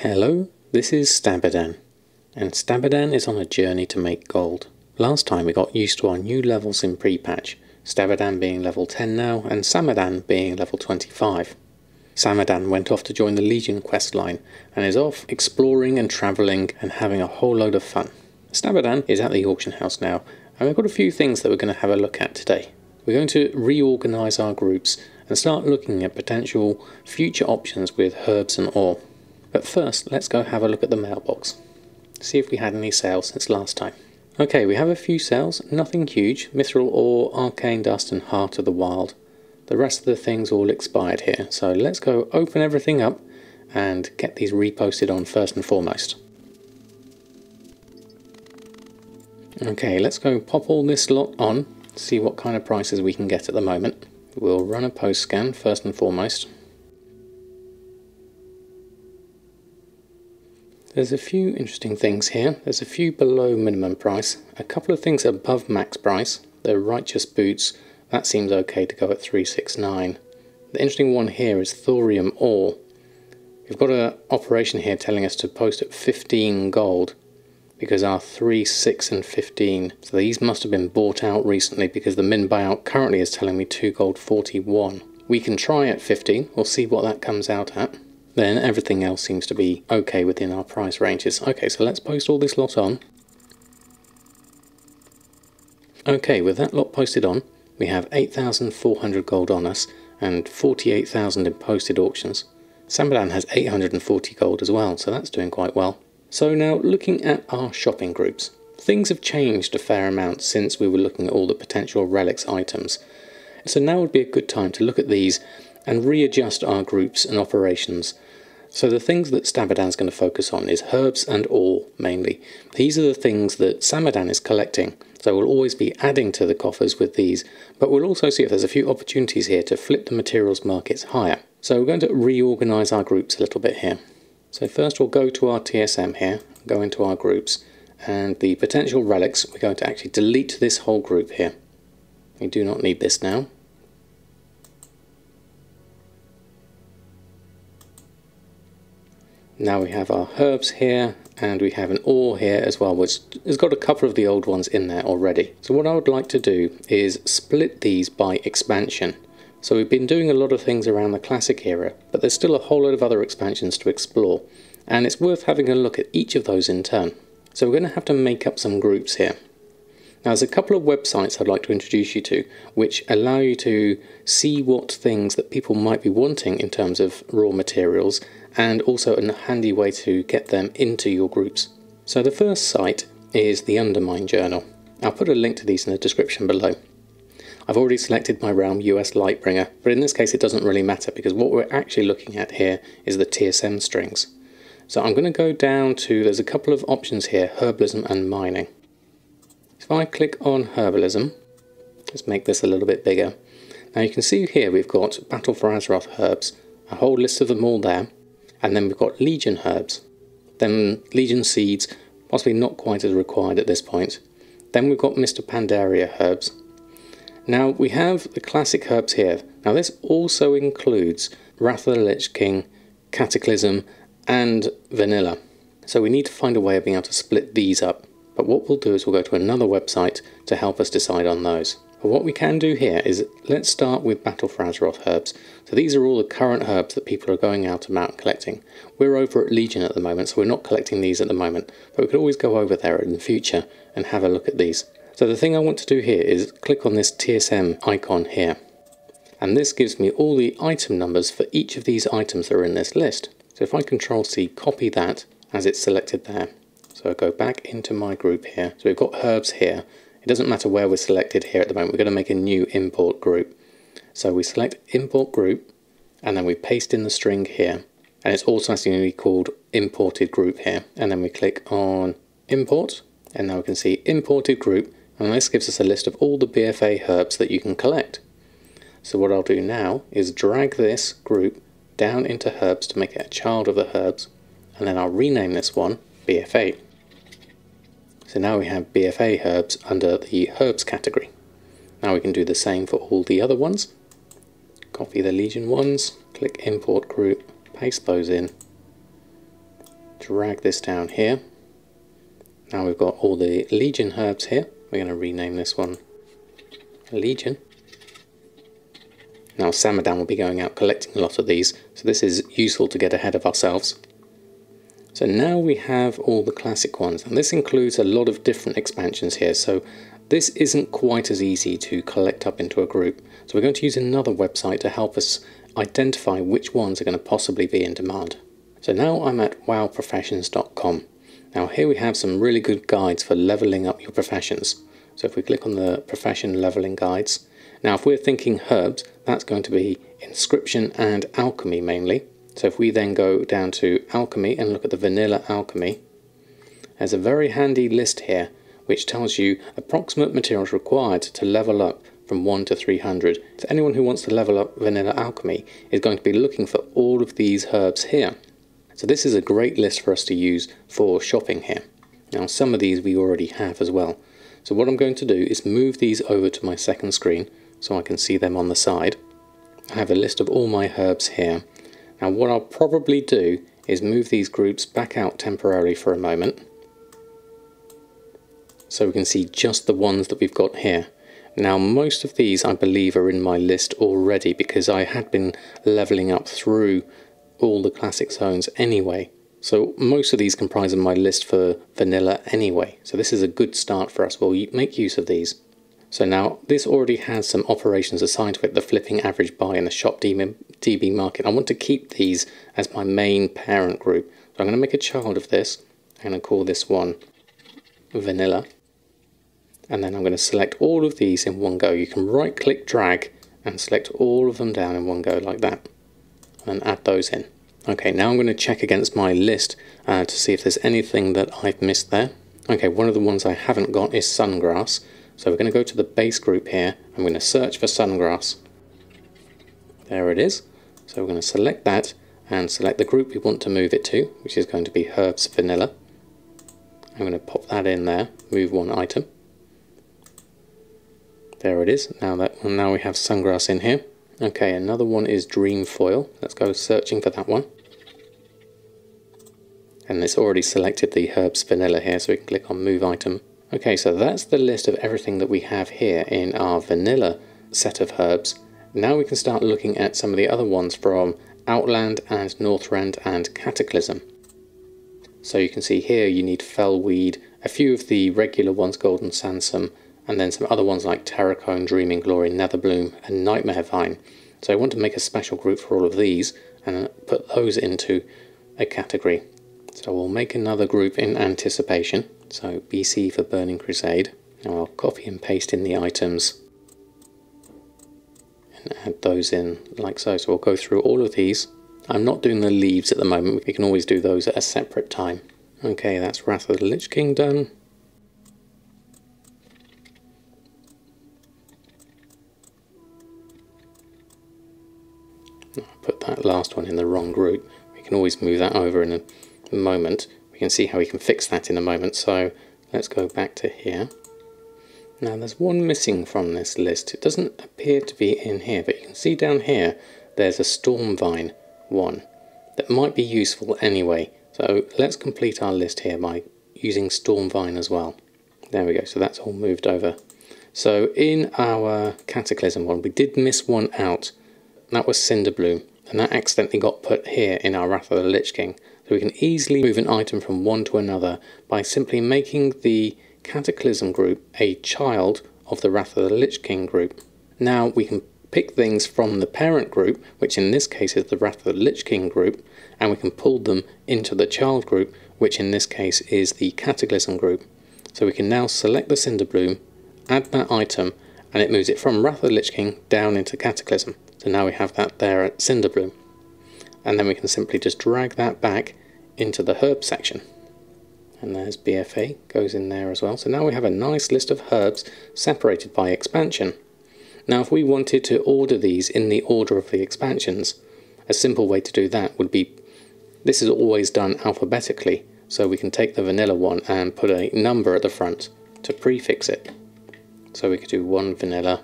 Hello, this is Samadan, and Samadan is on a journey to make gold. Last time we got used to our new levels in pre-patch, Samadan being level 10 now and Samadan being level 25. Samadan went off to join the Legion questline and is off exploring and travelling and having a whole load of fun. Samadan is at the auction house now, and we've got a few things that we're going to have a look at today. We're going to reorganise our groups and start looking at potential future options with herbs and ore. But first, let's go have a look at the mailbox. See if we had any sales since last time. Okay, we have a few sales, nothing huge. Mithril ore, arcane dust and heart of the wild. The rest of the things all expired here. So let's go open everything up and get these reposted on first and foremost. Okay, let's go pop all this lot on, see what kind of prices we can get at the moment. We'll run a post scan first and foremost. There's a few interesting things here. There's a few below minimum price, a couple of things above max price. The righteous boots, that seems okay to go at 369. The interesting one here is thorium ore. We've got an operation here telling us to post at 15 gold because our 3, 6 and 15. So these must have been bought out recently because the min buyout currently is telling me 2 gold 41. We can try at 15, we'll see what that comes out at. Then everything else seems to be okay within our price ranges. Okay, so let's post all this lot on. Okay, with that lot posted on, we have 8,400 gold on us and 48,000 in posted auctions. Samadan has 840 gold as well, so that's doing quite well. So now looking at our shopping groups. Things have changed a fair amount since we were looking at all the potential relics items. So now would be a good time to look at these and readjust our groups and operations. So the things that Samadan's going to focus on is herbs and ore mainly. These are the things that Samadan is collecting, so we'll always be adding to the coffers with these, but we'll also see if there's a few opportunities here to flip the materials markets higher. So we're going to reorganise our groups a little bit here. So first we'll go to our TSM here, go into our groups, and the potential relics, we're going to actually delete this whole group here. We do not need this now. Now we have our herbs here, and we have an ore here as well, which has got a couple of the old ones in there already. So what I would like to do is split these by expansion. So we've been doing a lot of things around the classic era, but there's still a whole lot of other expansions to explore, and it's worth having a look at each of those in turn. So we're going to have to make up some groups here. Now there's a couple of websites I'd like to introduce you to, which allow you to see what things that people might be wanting in terms of raw materials, and also a handy way to get them into your groups. So the first site is the Undermine Journal. I'll put a link to these in the description below. I've already selected my realm, US Lightbringer, but in this case it doesn't really matter because what we're actually looking at here is the TSM strings. So I'm going to go down to, there's a couple of options here, Herbalism and Mining. If I click on Herbalism, let's make this a little bit bigger. Now you can see here we've got Battle for Azeroth herbs, a whole list of them all there. And then we've got Legion herbs, then Legion seeds, possibly not quite as required at this point. Then we've got Mr. Pandaria Herbs. Now we have the classic herbs here. Now this also includes Wrath of the Lich King, Cataclysm and Vanilla. So we need to find a way of being able to split these up. But what we'll do is we'll go to another website to help us decide on those. But what we can do here is, let's start with Battle for Azeroth herbs. So these are all the current herbs that people are going out and collecting. We're over at Legion at the moment, so we're not collecting these at the moment. But we could always go over there in the future and have a look at these. So the thing I want to do here is click on this TSM icon here. And this gives me all the item numbers for each of these items that are in this list. So if I Control-C, copy that as it's selected there. So I go back into my group here. So we've got herbs here. It doesn't matter where we're selected here at the moment, we're going to make a new import group. So we select import group and then we paste in the string here. And it's automatically called imported group here. And then we click on import and now we can see imported group, and this gives us a list of all the BFA herbs that you can collect. So what I'll do now is drag this group down into herbs to make it a child of the herbs, and then I'll rename this one BFA. So now we have BFA herbs under the herbs category. Now we can do the same for all the other ones. Copy the Legion ones, click import group, paste those in, drag this down here. Now we've got all the Legion herbs here. We're going to rename this one Legion. Now Samadan will be going out collecting a lot of these, so this is useful to get ahead of ourselves. So now we have all the classic ones, and this includes a lot of different expansions here, so this isn't quite as easy to collect up into a group. So we're going to use another website to help us identify which ones are going to possibly be in demand. So now I'm at wowprofessions.com. Now here we have some really good guides for leveling up your professions. So if we click on the profession leveling guides, now if we're thinking herbs, that's going to be inscription and alchemy mainly. So if we then go down to alchemy and look at the vanilla alchemy, there's a very handy list here which tells you approximate materials required to level up from 1 to 300. So anyone who wants to level up vanilla alchemy is going to be looking for all of these herbs here. So this is a great list for us to use for shopping here. Now some of these we already have as well. So what I'm going to do is move these over to my second screen so I can see them on the side. I have a list of all my herbs here. Now what I'll probably do is move these groups back out temporarily for a moment, so we can see just the ones that we've got here. Now most of these I believe are in my list already because I had been leveling up through all the classic zones anyway. So most of these comprise of my list for vanilla anyway. So this is a good start for us. We'll make use of these. So now this already has some operations assigned to it, the flipping average buy and the shop DB market. I want to keep these as my main parent group. So I'm going to make a child of this. I'm going to call this one vanilla. And then I'm going to select all of these in one go. You can right click drag and select all of them down in one go like that. And add those in. Okay, now I'm going to check against my list to see if there's anything that I've missed there. Okay, one of the ones I haven't got is sungrass. So we're going to go to the base group here. I'm going to search for sungrass. There it is. So we're going to select that and select the group we want to move it to, which is going to be herbs vanilla. I'm going to pop that in there, move one item. There it is. Now we have sungrass in here. Okay, another one is dream foil. Let's go searching for that one. And it's already selected the herbs vanilla here, so we can click on move item. Okay, so that's the list of everything that we have here in our vanilla set of herbs. Now we can start looking at some of the other ones from Outland and Northrend and Cataclysm. So you can see here you need fellweed, a few of the regular ones, golden sansum, and then some other ones like Terracone, Dreaming Glory, Netherbloom and Nightmare Vine. So I want to make a special group for all of these and put those into a category. So we'll make another group in anticipation. So BC for Burning Crusade. Now I'll copy and paste in the items and add those in like so. So we'll go through all of these. I'm not doing the leaves at the moment. We can always do those at a separate time. Okay, that's Wrath of the Lich King done. I put that last one in the wrong group. We can always move that over in a moment. We can see how we can fix that in a moment. So let's go back to here. Now there's one missing from this list. It doesn't appear to be in here, but you can see down here there's a Stormvine one that might be useful anyway. So let's complete our list here by using Stormvine as well. There we go, so that's all moved over. So in our Cataclysm one, we did miss one out. That was Cinderbloom, and that accidentally got put here in our Wrath of the Lich King. So we can easily move an item from one to another by simply making the Cataclysm group a child of the Wrath of the Lich King group. Now we can pick things from the parent group, which in this case is the Wrath of the Lich King group, and we can pull them into the child group, which in this case is the Cataclysm group. So we can now select the Cinderbloom, add that item, and it moves it from Wrath of the Lich King down into Cataclysm. So now we have that there at Cinderbloom. And then we can simply just drag that back into the herb section. And there's BFA, goes in there as well. So now we have a nice list of herbs separated by expansion. Now if we wanted to order these in the order of the expansions, a simple way to do that would be, this is always done alphabetically, so we can take the vanilla one and put a number at the front to prefix it. So we could do 1 vanilla,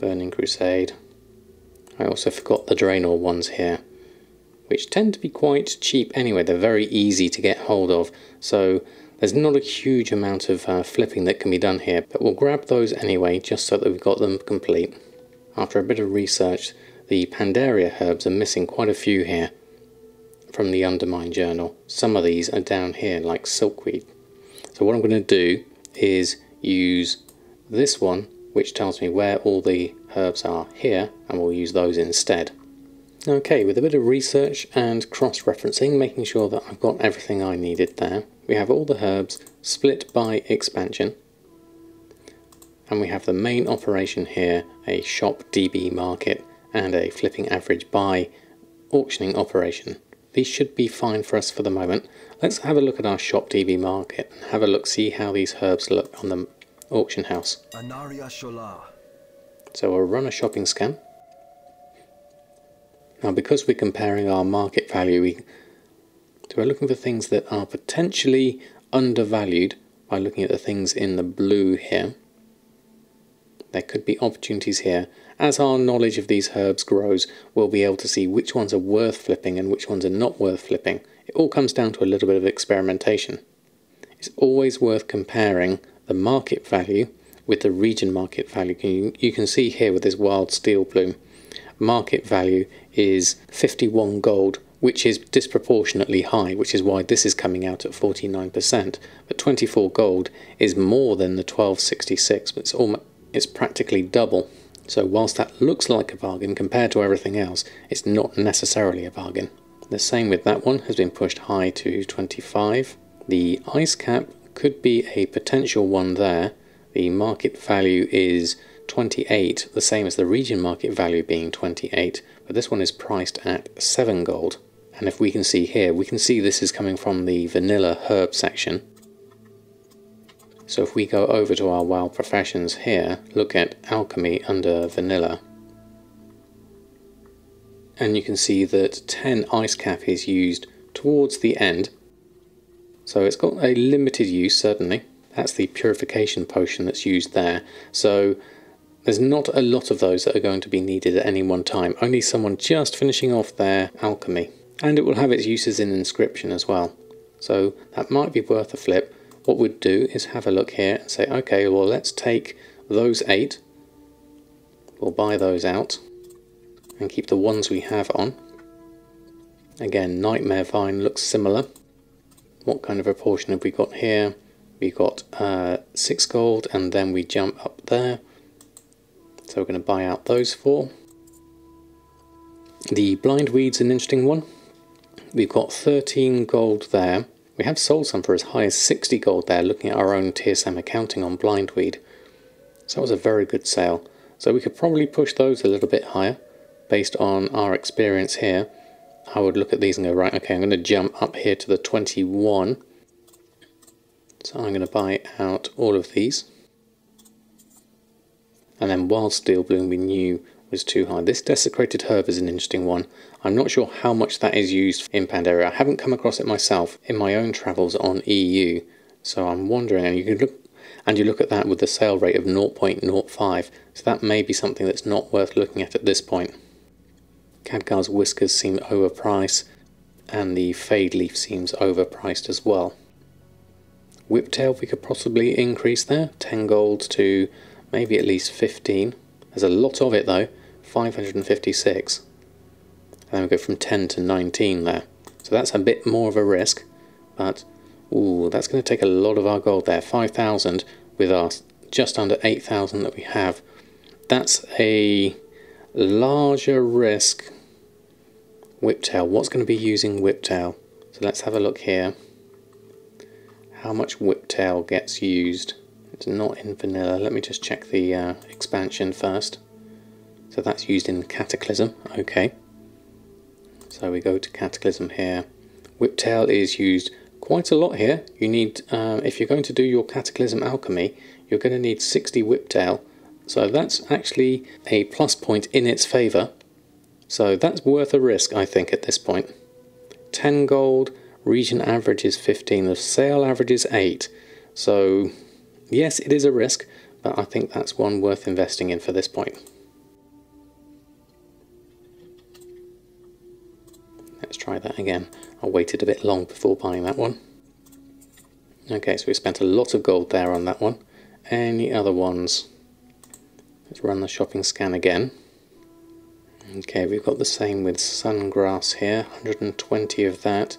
Burning Crusade. I also forgot the Draenor ones here. which tend to be quite cheap anyway. They're very easy to get hold of, so there's not a huge amount of flipping that can be done here, but we'll grab those anyway just so that we've got them complete. After a bit of research, the Pandaria Herbs are missing quite a few here from the Undermine journal. Some of these are down here like silkweed. So what I'm going to do is use this one, which tells me where all the herbs are here, and we'll use those instead. Okay, with a bit of research and cross-referencing, making sure that I've got everything I needed there, we have all the herbs split by expansion, and we have the main operation here, a shop DB market and a flipping average by auctioning operation. These should be fine for us for the moment. Let's have a look at our shop DB market and have a look, see how these herbs look on the auction house. So we'll run a shopping scan. Now, because we're comparing our market value, we're looking for things that are potentially undervalued by looking at the things in the blue here. There could be opportunities here. As our knowledge of these herbs grows, we'll be able to see which ones are worth flipping and which ones are not worth flipping. It all comes down to a little bit of experimentation. It's always worth comparing the market value with the region market value. You can see here with this wild steel bloom, market value is 51 gold, which is disproportionately high, which is why this is coming out at 49%. But 24 gold is more than the 1266, but it's practically double. So whilst that looks like a bargain compared to everything else, it's not necessarily a bargain. The same with that one, has been pushed high to 25. The ice cap could be a potential one there. The market value is 28, the same as the region market value being 28, but this one is priced at 7 gold. And if we can see here, we can see this is coming from the vanilla herb section. So if we go over to our wild professions here, look at alchemy under vanilla, and you can see that 10 ice cap is used towards the end. So it's got a limited use, certainly. That's the purification potion that's used there. So there's not a lot of those that are going to be needed at any one time. Only someone just finishing off their alchemy. And it will have its uses in inscription as well. So that might be worth a flip. What we'd do is have a look here and say, okay, well, let's take those 8. We'll buy those out and keep the ones we have on. Again, Nightmare Vine looks similar. What kind of proportion have we got here? We got 6 gold, and then we jump up there. So we're going to buy out those 4. The blindweed's an interesting one. We've got 13 gold there. We have sold some for as high as 60 gold there, looking at our own TSM accounting on blindweed. So that was a very good sale. So we could probably push those a little bit higher based on our experience here. I would look at these and go, right, okay, I'm going to jump up here to the 21. So I'm going to buy out all of these. And then Wild Steel Bloom we knew was too high. This Desecrated Herb is an interesting one. I'm not sure how much that is used in Pandaria. I haven't come across it myself in my own travels on EU. So I'm wondering, and you look at that with the sale rate of 0.05. So that may be something that's not worth looking at this point. Khadgar's Whiskers seem overpriced, and the Fade Leaf seems overpriced as well. Whiptail we could possibly increase there, 10 gold to maybe at least 15. There's a lot of it though, 556. And then we go from 10 to 19 there. So that's a bit more of a risk, but ooh, that's going to take a lot of our gold there. 5,000 with our just under 8,000 that we have. That's a larger risk. Whiptail, what's going to be using Whiptail? So let's have a look here. How much Whiptail gets used? It's not in vanilla. Let me just check the expansion first. So that's used in Cataclysm. Okay. So we go to Cataclysm here. Whiptail is used quite a lot here. You need, if you're going to do your Cataclysm alchemy, you're going to need 60 Whiptail. So that's actually a plus point in its favour. So that's worth a risk, I think, at this point. 10 gold, region average is 15, the sale average is 8. So yes, it is a risk, but I think that's one worth investing in for this point. Let's try that again. I waited a bit long before buying that one. Okay, so we spent a lot of gold there on that one. Any other ones? Let's run the shopping scan again. Okay, we've got the same with sungrass here, 120 of that.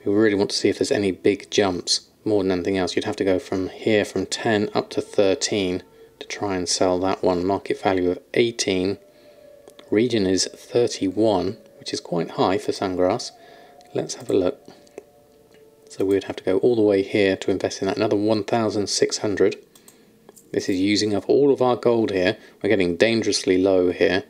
We really want to see if there's any big jumps. More than anything else, you'd have to go from here from 10 up to 13 to try and sell that one. Market value of 18. Region is 31, which is quite high for sungrass. Let's have a look. So we'd have to go all the way here to invest in that. Another 1,600. This is using up all of our gold here. We're getting dangerously low here.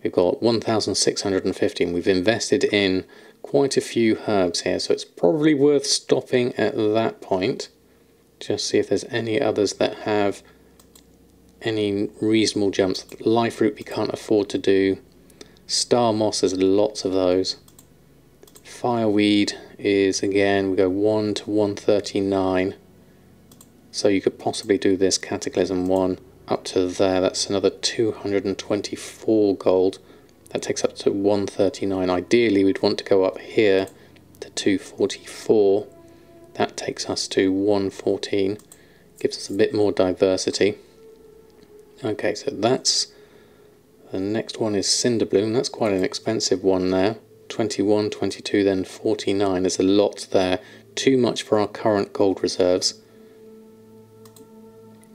We've got 1,650 and we've invested in quite a few herbs here, so it's probably worth stopping at that point. Just see if there's any others that have any reasonable jumps. Life root we can't afford to do. Star moss, there's lots of those. Fireweed is, again, we go 1 to 139. So you could possibly do this Cataclysm 1 up to there. That's another 224 gold. That takes up to 139. Ideally, we'd want to go up here to 244. That takes us to 114. Gives us a bit more diversity. Okay, so that's... the next one is Cinderbloom. That's quite an expensive one there. 21, 22, then 49. There's a lot there. Too much for our current gold reserves.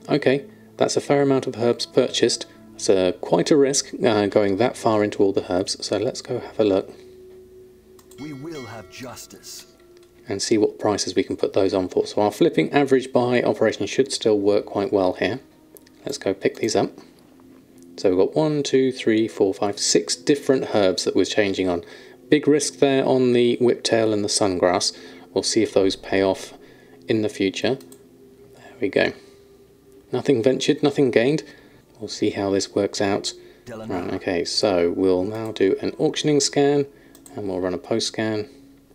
Okay, that's a fair amount of herbs purchased. It's quite a risk going that far into all the herbs. So let's go have a look. We will have justice. And see what prices we can put those on for. So our flipping average buy operation should still work quite well here. Let's go pick these up. So we've got 1, 2, 3, 4, 5, 6 different herbs that we're changing on. Big risk there on the whiptail and the sungrass. We'll see if those pay off in the future. There we go. Nothing ventured, nothing gained. We'll see how this works out. Right, okay, so we'll now do an auctioning scan and we'll run a post scan.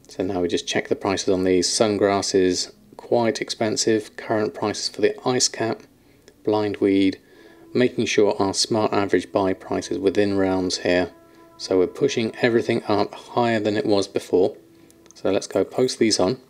So now we just check the prices on these. Sungrass is quite expensive. Current prices for the ice cap, blindweed, making sure our smart average buy price is within realms here. So we're pushing everything up higher than it was before. So let's go post these on.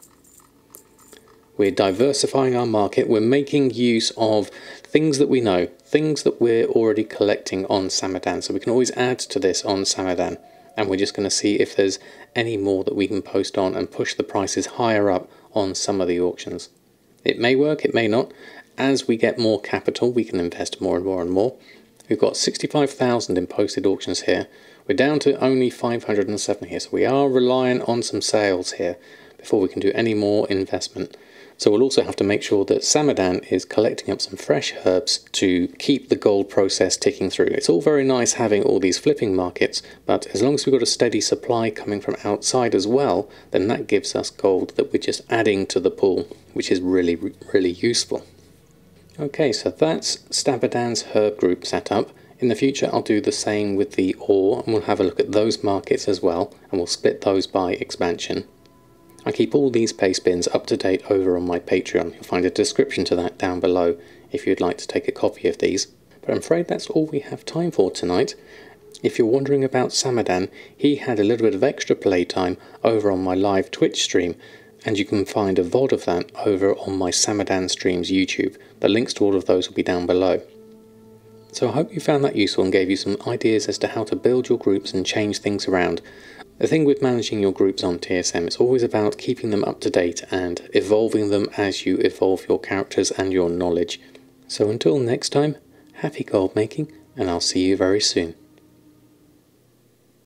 We're diversifying our market. We're making use of things that we know, things that we're already collecting on Samadan. So we can always add to this on Samadan. And we're just going to see if there's any more that we can post on and push the prices higher up on some of the auctions. It may work, it may not. As we get more capital, we can invest more and more and more. We've got 65,000 in posted auctions here. We're down to only 507 here. So we are relying on some sales here before we can do any more investment. So we'll also have to make sure that Samadan is collecting up some fresh herbs to keep the gold process ticking through. It's all very nice having all these flipping markets, but as long as we've got a steady supply coming from outside as well, then that gives us gold that we're just adding to the pool, which is really, really useful. Okay, so that's Samadan's herb group set up. In the future, I'll do the same with the ore, and we'll have a look at those markets as well, and we'll split those by expansion. I keep all these paste bins up to date over on my Patreon. You'll find a description to that down below if you'd like to take a copy of these. But I'm afraid that's all we have time for tonight. If you're wondering about Samadan, he had a little bit of extra playtime over on my live Twitch stream, and you can find a VOD of that over on my Samadan Streams YouTube. The links to all of those will be down below. So I hope you found that useful and gave you some ideas as to how to build your groups and change things around. The thing with managing your groups on TSM is always about keeping them up to date and evolving them as you evolve your characters and your knowledge. So until next time, happy gold making, and I'll see you very soon.